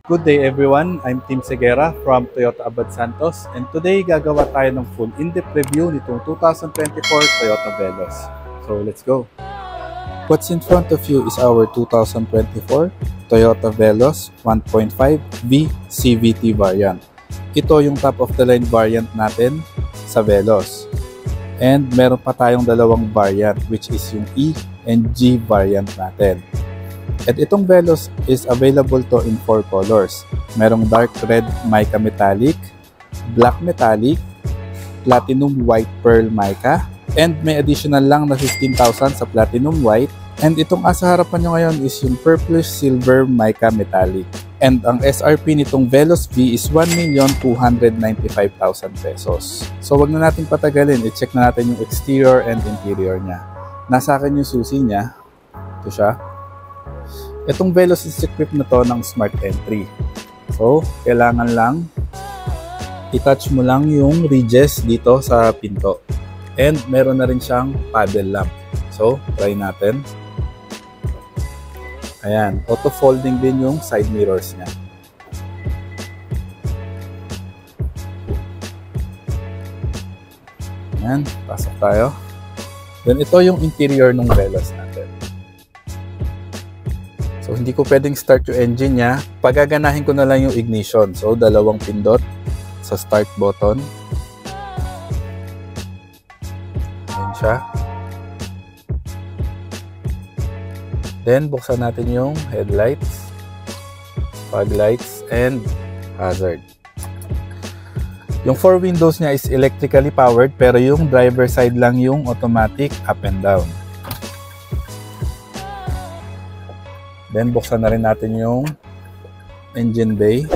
Good day everyone, I'm Tim Segura from Toyota Abad Santos and today gagawa tayo ng full in-depth review nitong 2024 Toyota Veloz. So let's go! What's in front of you is our 2024 Toyota Veloz 1.5V CVT variant. Ito yung top of the line variant natin sa Veloz. And meron pa tayong dalawang variant which is yung E and G variant natin. At itong Veloz is available to in 4 colors. Merong dark red mica metallic, black metallic, platinum white pearl mica, and may additional lang na 15,000 sa platinum white. And itong asa harapan nyo ngayon is yung purplish silver mica metallic. And ang SRP nitong Veloz V is 1,295,000 pesos. So wag na natin patagalin, i-check na natin yung exterior and interior niya. Nasa akin yung susi niya. Ito siya. Itong Veloz is equipped na to ng smart entry. So, kailangan lang i-touch mo lang yung ridges dito sa pinto. And meron na rin siyang paddle lamp. So, try natin. Ayan, auto-folding din yung side mirrors niya. Ayan, pasok tayo. Then, ito yung interior ng Veloz natin. So, hindi ko pwedeng start yung engine niya. Pagaganahin ko na lang yung ignition. So, dalawang pindot sa start button. Ayan siya. Then, buksan natin yung headlights, fog lights, and hazard. Yung 4 windows niya is electrically powered pero yung driver side lang yung automatic up and down. Then, buksan na rin natin yung engine bay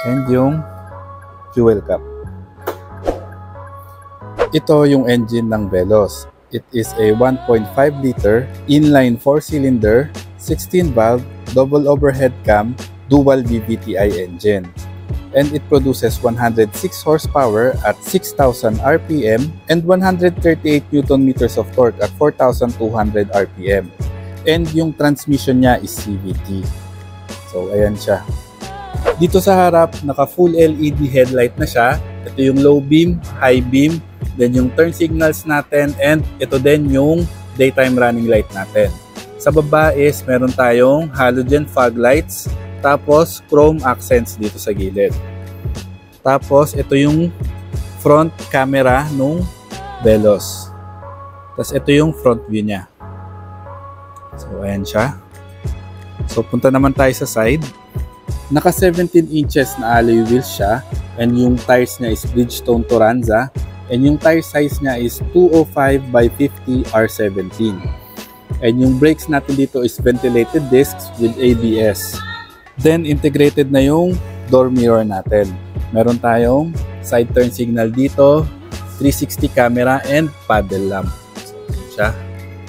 and yung fuel cap. Ito yung engine ng Veloz. It is a 1.5 liter inline 4-cylinder, 16-valve, double overhead cam, dual VVTi engine. And it produces 106 horsepower at 6,000 RPM and 138 Nm of torque at 4,200 RPM. And yung transmission niya is CVT. So, ayan siya. Dito sa harap, naka full LED headlight na siya. Ito yung low beam, high beam, then yung turn signals natin, and ito din yung daytime running light natin. Sa baba is meron tayong halogen fog lights, tapos chrome accents dito sa gilid. Tapos ito yung front camera nung Veloz. Tapos ito yung front view niya. So ayan siya. So punta naman tayo sa side. Naka 17 inches na alloy wheels siya, and yung tires niya is Bridgestone Turanza, and yung tire size niya is 205 by 50 R17. And yung brakes natin dito is ventilated discs with ABS. Then, integrated na yung door mirror natin. Meron tayong side turn signal dito, 360 camera, and paddle lamp. So, yun siya.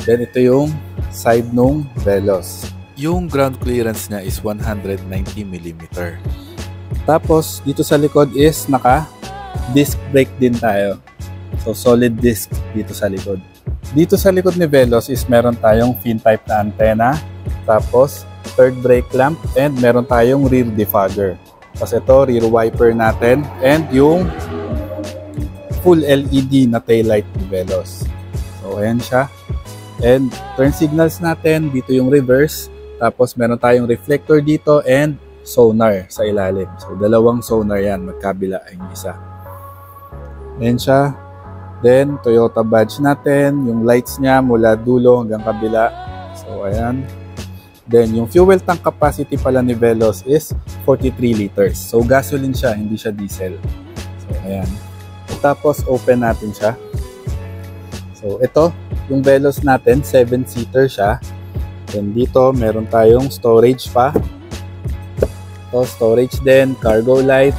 Then, ito yung side nung Veloz. Yung ground clearance niya is 190 mm. Tapos, dito sa likod is naka-disc brake din tayo. So, solid disc dito sa likod. Dito sa likod ni Veloz is meron tayong fin type na antena. Tapos, third brake lamp, and meron tayong rear defogger. Tapos ito, rear wiper natin, and yung full LED na taillight ni Veloz. So, ayan siya. And turn signals natin, dito yung reverse. Tapos meron tayong reflector dito and sonar sa ilalim. So, dalawang sonar yan, magkabila yung isa. Ayan siya. Then, Toyota badge natin, yung lights niya mula dulo hanggang kabila. So, ayan. Then, yung fuel tank capacity pala ni Veloz is 43 liters. So, gasoline siya, hindi siya diesel. So, ayan. Tapos, open natin siya. So, ito, yung Veloz natin, 7-seater siya. Then, dito, meron tayong storage pa. Ito, storage din, cargo light.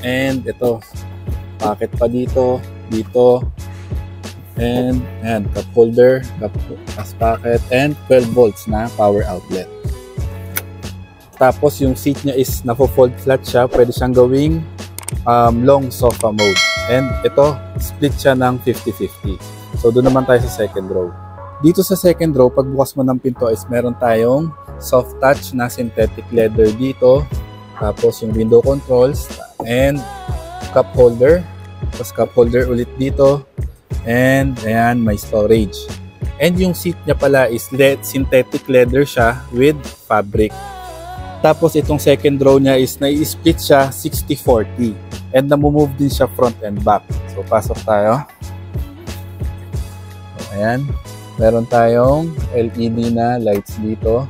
And, ito, pocket pa dito, dito. And, ayan, cup holder, gas pocket, and 12 volts na power outlet. Tapos, yung seat niya is nafo-fold flat siya. Pwede siyang gawing long sofa mode. And ito, split siya ng 50-50. So, doon naman tayo sa second row. Dito sa second row, pagbukas mo ng pinto is meron tayong soft touch na synthetic leather dito. Tapos yung window controls and cup holder. Tapos cup holder ulit dito. And ayan, may storage. And yung seat niya pala is synthetic leather siya with fabric. Tapos itong second row niya is nai-split siya 60-40. And namumove din siya front and back. So pasok tayo. So, ayan. Meron tayong LED na lights dito.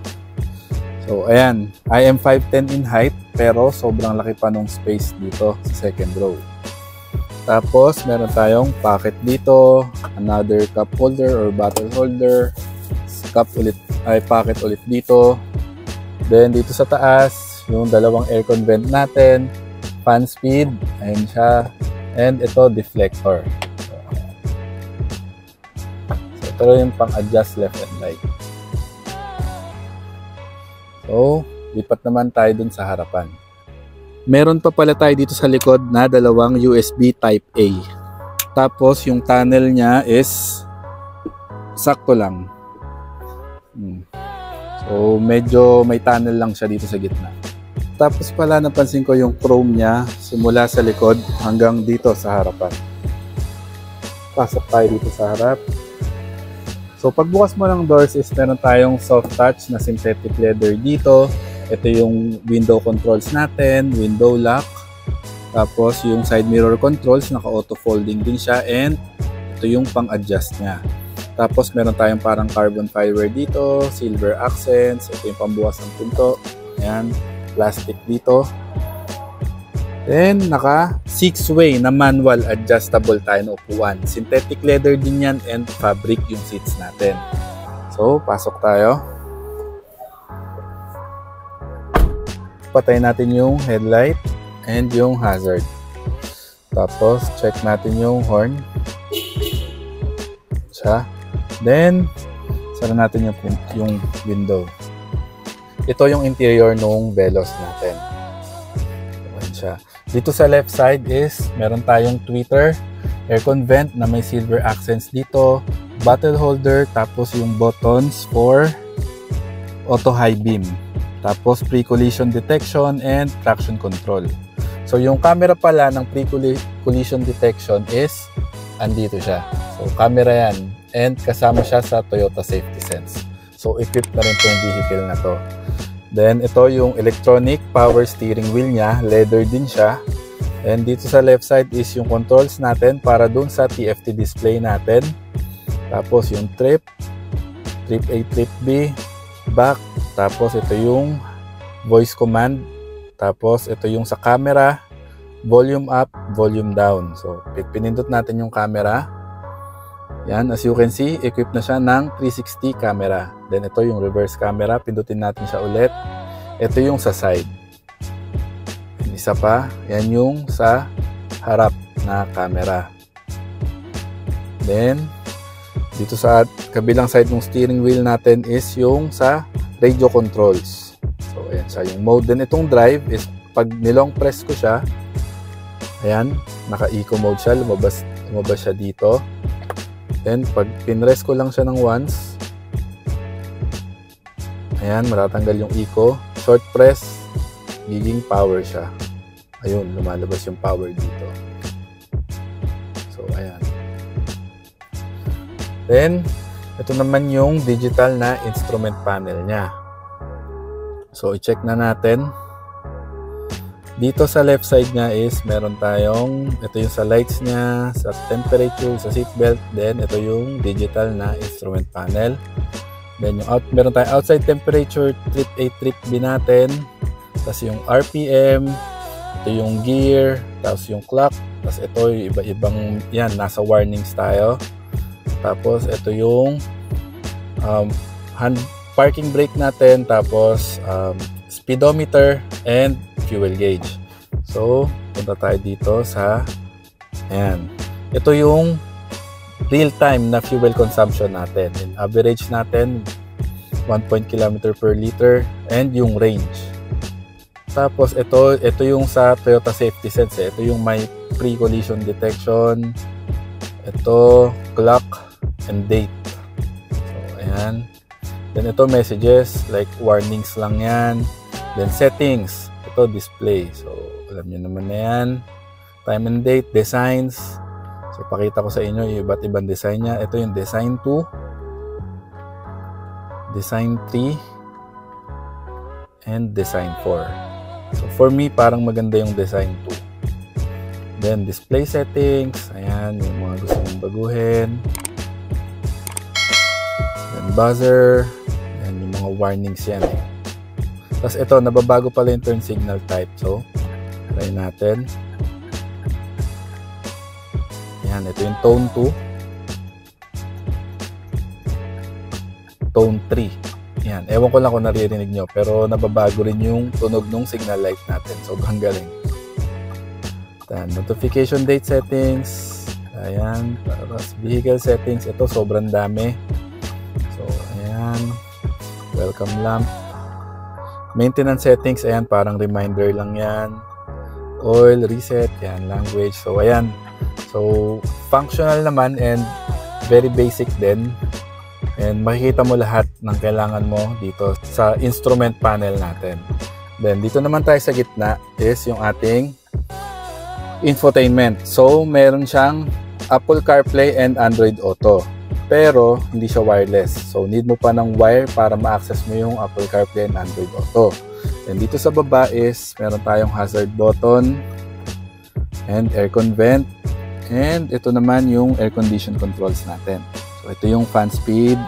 So ayan, I am 5'10" in height pero sobrang laki pa nung space dito sa second row. Tapos meron tayong pocket dito, another cup holder or bottle holder, pocket ulit dito. Then dito sa taas, yung dalawang aircon vent natin, fan speed, ayan siya, and ito deflector. So ito yung pang-adjust left and right. So, lipat naman tayo dun sa harapan. Meron pa pala tayo dito sa likod na dalawang USB Type A. Tapos, yung tunnel niya is sakto lang. So, medyo may tunnel lang siya dito sa gitna. Tapos pala, napansin ko yung chrome niya simula sa likod hanggang dito sa harapan. Pasok tayo dito sa harap. So pagbukas mo ng doors is meron tayong soft touch na synthetic leather dito. Ito yung window controls natin, window lock. Tapos yung side mirror controls, naka-auto folding din siya. And ito yung pang-adjust niya. Tapos meron tayong parang carbon fiber dito, silver accents. Ito yung pambukas ng pinto. Ayan, plastic dito. Then naka 6-way na manual adjustable tayo na upuan. Synthetic leather din yan and fabric yung seats natin. So, pasok tayo. Patayin natin yung headlight and yung hazard. Tapos, check natin yung horn. Siya. Then, sara natin yung window. Ito yung interior nung Veloz natin. Ayan siya. Dito sa left side is meron tayong tweeter, aircon vent na may silver accents dito, bottle holder, tapos yung buttons for auto high beam, tapos pre-collision detection and traction control. So yung camera pala ng pre-collision detection is andito siya. So camera yan and kasama siya sa Toyota Safety Sense. So equipped na rin itong vehicle na to. Then, ito yung electronic power steering wheel niya. Leather din siya. And dito sa left side is yung controls natin para dun sa TFT display natin. Tapos yung trip A, trip B, back. Tapos ito yung voice command. Tapos ito yung sa camera, volume up, volume down. So, pinindot natin yung camera. Yan, as you can see, equipped na siya ng 360 camera. Then ito yung reverse camera, pindutin natin siya ulit. Ito yung sa side. Isa pa, yan yung sa harap na camera. Then, dito sa kabilang side ng steering wheel natin is yung sa radio controls. So, ayan siya yung mode. Then itong drive is pag nilong press ko siya, ayan, naka-eco mode siya, lumabas siya dito. Then, pag pinrest ko lang siya ng once, ayan, matatanggal yung eco. Short press, giging power siya. Ayun, lumalabas yung power dito. So, ayan. Then, ito naman yung digital na instrument panel niya. So, i-check na natin. Dito sa left side niya is meron tayong, ito yung sa lights niya, sa temperature, sa seatbelt. Then ito yung digital na instrument panel. Then yung meron tayong outside temperature, trip A, trip B natin. Tapos yung RPM, ito yung gear, tapos yung clock. Tapos ito yung iba-ibang, yan, nasa warnings tayo. Tapos ito yung hand parking brake natin. Tapos speedometer and fuel gauge. So, punta tayo dito sa ayan. Ito yung real-time na fuel consumption natin. In average natin 1 km per liter and yung range. Tapos ito yung sa Toyota Safety Sense. Ito yung may pre-collision detection. Ito clock and date. So, Yan. Then ito messages, like warnings lang yan. Then settings, ito display. So alam nyo naman na yan. Time and date, designs. So pakita ko sa inyo yung iba't ibang design niya. Ito yung design 2, design 3, and design 4. So for me, parang maganda yung design 2. Then display settings, ayan, yung mga gusto mong baguhin. Then buzzer, ayan, yung mga warnings yan. Tapos ito, nababago pala yung turn signal type. So, try natin. Ayan, ito yung tone 2. Tone 3. Ayan, ewan ko lang kung naririnig nyo, pero nababago rin yung tunog ng signal light natin. Sobrang galing. Then, notification date settings. Ayan, tapos vehicle settings. Ito, sobrang dami. So, ayan. Welcome lamp. Maintenance settings, ayan, parang reminder lang yan. Oil, reset, yan, language. So, ayan. So, functional naman and very basic din. And makikita mo lahat ng kailangan mo dito sa instrument panel natin. Then, dito naman tayo sa gitna is yung ating infotainment. So, meron siyang Apple CarPlay and Android Auto. Pero, hindi siya wireless. So, need mo pa ng wire para ma-access mo yung Apple CarPlay and Android Auto. And dito sa baba is, meron tayong hazard button and aircon vent. And ito naman yung air condition controls natin. So, ito yung fan speed.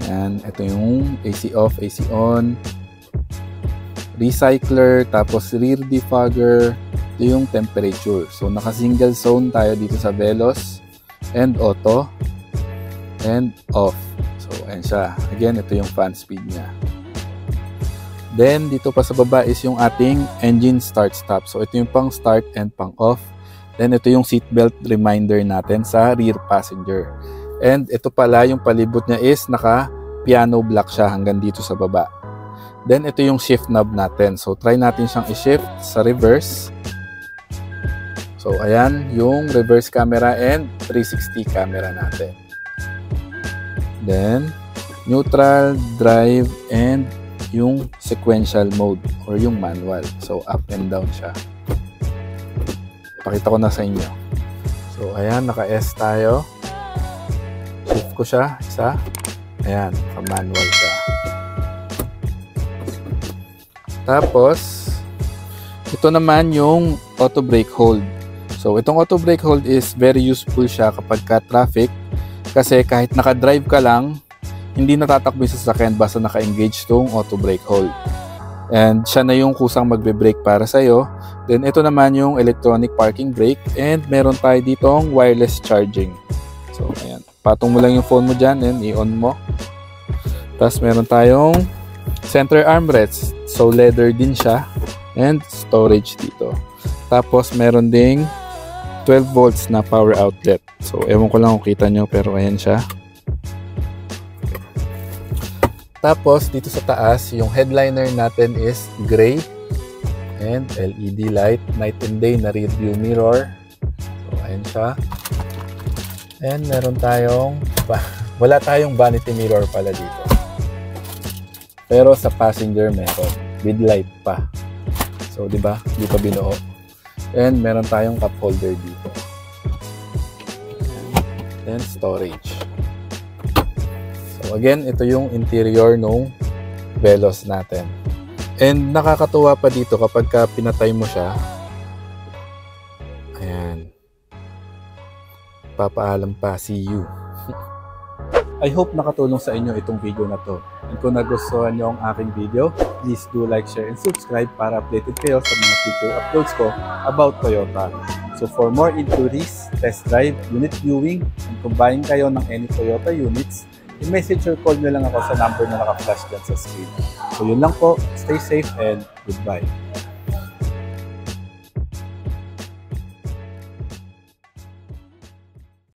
And ito yung AC off, AC on. Recycler, tapos rear defogger. Ito yung temperature. So, naka-single zone tayo dito sa Veloz and Auto. And off. So, ayan siya. Again, ito yung fan speed niya. Then, dito pa sa baba is yung ating engine start-stop. So, ito yung pang start and pang off. Then, ito yung seatbelt reminder natin sa rear passenger. And ito pala, yung palibot niya is naka-piano block siya hanggang dito sa baba. Then, ito yung shift knob natin. So, try natin siyang i-shift sa reverse. So, ayan, yung reverse camera and 360 camera natin. Then, neutral, drive, and yung sequential mode or yung manual. So, up and down siya. Pakita ko na sa inyo. So, ayan, naka-S tayo. Shift ko siya, isa. Ayan, naka-manual siya. Tapos, ito naman yung auto brake hold. So, itong auto brake hold is very useful siya kapag ka-traffic. Kasi kahit naka-drive ka lang, hindi natatakbo yung sasakyan basta naka-engage tong auto brake hold. And siya na yung kusang magbe-brake para sa'yo. Then ito naman yung electronic parking brake and meron tayo ditong wireless charging. So ayan, patong mo lang yung phone mo dyan and i-on mo. Tapos meron tayong center armrest. So leather din siya and storage dito. Tapos meron ding 12 volts na power outlet. So, ewan ko lang kung kita nyo, pero ayan siya. Tapos, dito sa taas, yung headliner natin is gray and LED light, night and day na rear view mirror. So, ayan siya. And meron tayong, wala tayong vanity mirror pala dito. Pero sa passenger meron, with light pa. So, di ba? Di pa binuo. And meron tayong cup holder dito. And storage. So again, ito yung interior nung Veloz natin. And nakakatuwa pa dito kapag ka pinatay mo siya. Ayan. Papaalam pa, see you. I hope nakatulong sa inyo itong video na to. And kung nagustuhan nyo ang aking video, please do like, share, and subscribe para updated kayo sa mga future uploads ko about Toyota. So for more inquiries, test drive, unit viewing, and kung buying kayo ng any Toyota units, i-message or call nyo lang ako sa number na naka-flash dyan sa screen. So yun lang po, stay safe and goodbye.